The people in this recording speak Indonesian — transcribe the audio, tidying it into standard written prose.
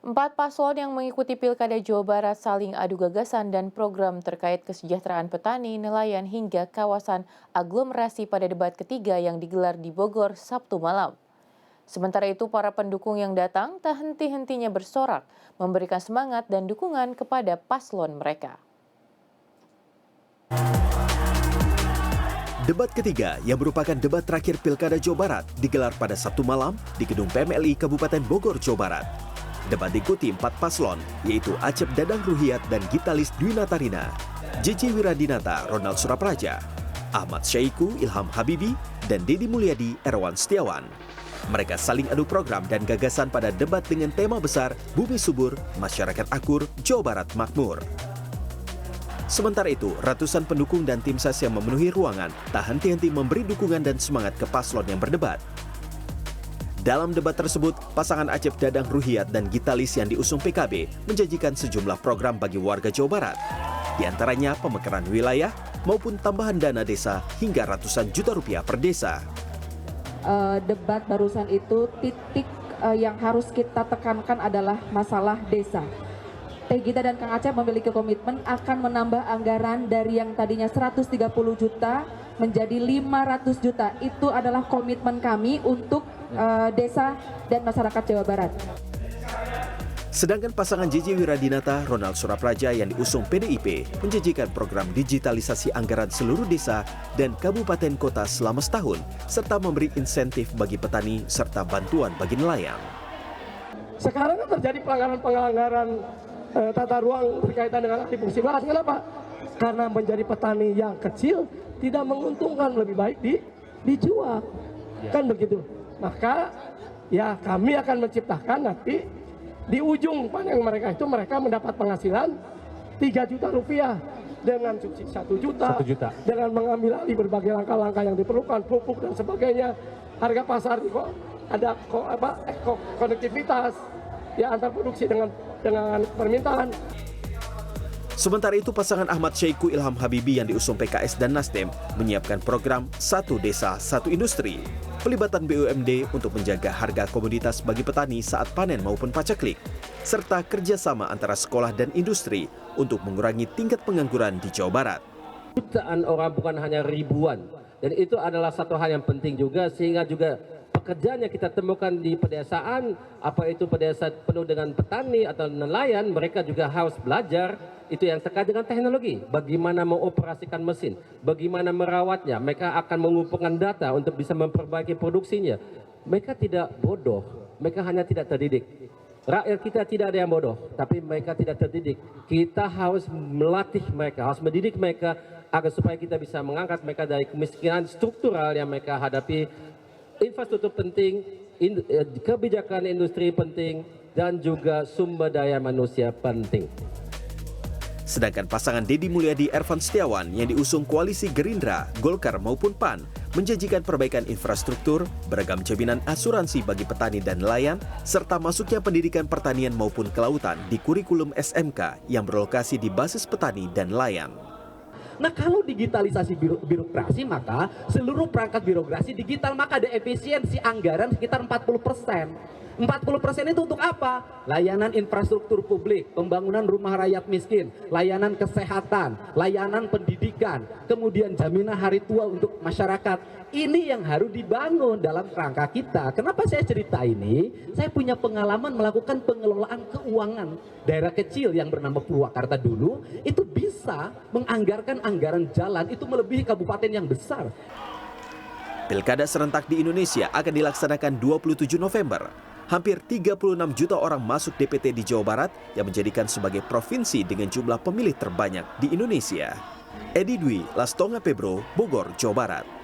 Empat paslon yang mengikuti Pilkada Jawa Barat saling adu gagasan dan program terkait kesejahteraan petani, nelayan hingga kawasan aglomerasi pada debat ketiga yang digelar di Bogor Sabtu malam. Sementara itu, para pendukung yang datang tak henti-hentinya bersorak, memberikan semangat dan dukungan kepada paslon mereka. Debat ketiga yang merupakan debat terakhir Pilkada Jawa Barat digelar pada Sabtu malam di Gedung PMLI Kabupaten Bogor, Jawa Barat. Debat diikuti empat paslon, yaitu Acep Dadang Ruhiat dan gitalis Dwi Natarina, JJ Wiradinata, Ronald Surapraja, Ahmad Syaiku, Ilham Habibi, dan Deddy Mulyadi, Erwan Setiawan. Mereka saling adu program dan gagasan pada debat dengan tema besar Bumi Subur, Masyarakat Akur, Jawa Barat Makmur. Sementara itu, ratusan pendukung dan tim ses yang memenuhi ruangan tak henti-henti memberi dukungan dan semangat ke paslon yang berdebat. Dalam debat tersebut, pasangan Acep Dadang Ruhiat dan gitalis yang diusung PKB menjanjikan sejumlah program bagi warga Jawa Barat. Di antaranya pemekaran wilayah maupun tambahan dana desa hingga ratusan juta rupiah per desa. Debat barusan itu titik yang harus kita tekankan adalah masalah desa. Teh Gita dan Kang Acep memiliki komitmen akan menambah anggaran dari yang tadinya 130 juta menjadi 500 juta. Itu adalah komitmen kami untuk desa dan masyarakat Jawa Barat. Sedangkan pasangan JJ Wiradinata, Ronald Surapraja yang diusung PDIP menjanjikan program digitalisasi anggaran seluruh desa dan kabupaten kota selama setahun, serta memberi insentif bagi petani serta bantuan bagi nelayan. Sekarang kan terjadi pelanggaran tata ruang berkaitan dengan alih fungsi lahan. Kenapa? Karena menjadi petani yang kecil tidak menguntungkan, lebih baik dijual. Kan begitu. Maka ya kami akan menciptakan nanti di ujung panjang mereka itu mereka mendapat penghasilan 3 juta rupiah dengan subsidi 1 juta, dengan mengambil alih berbagai langkah-langkah yang diperlukan, pupuk dan sebagainya. Harga pasar kok ada konektivitas ya antar produksi dengan permintaan. Sementara itu, pasangan Ahmad Syaiku Ilham Habibi yang diusung PKS dan Nasdem menyiapkan program Satu Desa Satu Industri, pelibatan BUMD untuk menjaga harga komoditas bagi petani saat panen maupun paceklik, serta kerjasama antara sekolah dan industri untuk mengurangi tingkat pengangguran di Jawa Barat. Jutaan orang, bukan hanya ribuan, dan itu adalah satu hal yang penting juga, sehingga juga pekerjaan yang kita temukan di pedesaan, apa itu pedesaan penuh dengan petani atau nelayan, mereka juga harus belajar itu yang terkait dengan teknologi, bagaimana mengoperasikan mesin, bagaimana merawatnya. Mereka akan mengumpulkan data untuk bisa memperbaiki produksinya. Mereka tidak bodoh, mereka hanya tidak terdidik. Rakyat kita tidak ada yang bodoh, tapi mereka tidak terdidik. Kita harus melatih mereka, harus mendidik mereka agar supaya kita bisa mengangkat mereka dari kemiskinan struktural yang mereka hadapi. Infrastruktur penting, kebijakan industri penting, dan juga sumber daya manusia penting. Sedangkan pasangan Deddy Mulyadi Erwan Setiawan yang diusung koalisi Gerindra, Golkar maupun PAN menjanjikan perbaikan infrastruktur, beragam jaminan asuransi bagi petani dan nelayan, serta masuknya pendidikan pertanian maupun kelautan di kurikulum SMK yang berlokasi di basis petani dan nelayan. Nah, kalau digitalisasi birokrasi, maka seluruh perangkat birokrasi digital, maka ada efisiensi anggaran sekitar 40%. 40% itu untuk apa? Layanan infrastruktur publik, pembangunan rumah rakyat miskin, layanan kesehatan, layanan pendidikan, kemudian jaminan hari tua untuk masyarakat. Ini yang harus dibangun dalam kerangka kita. Kenapa saya cerita ini? Saya punya pengalaman melakukan pengelolaan keuangan daerah kecil yang bernama Purwakarta dulu, itu bisa menganggarkan anggaran jalan itu melebihi kabupaten yang besar. Pilkada serentak di Indonesia akan dilaksanakan 27 November. Hampir 36 juta orang masuk DPT di Jawa Barat yang menjadikan sebagai provinsi dengan jumlah pemilih terbanyak di Indonesia. Edi Dwi, Lastonga Pebro, Bogor, Jawa Barat.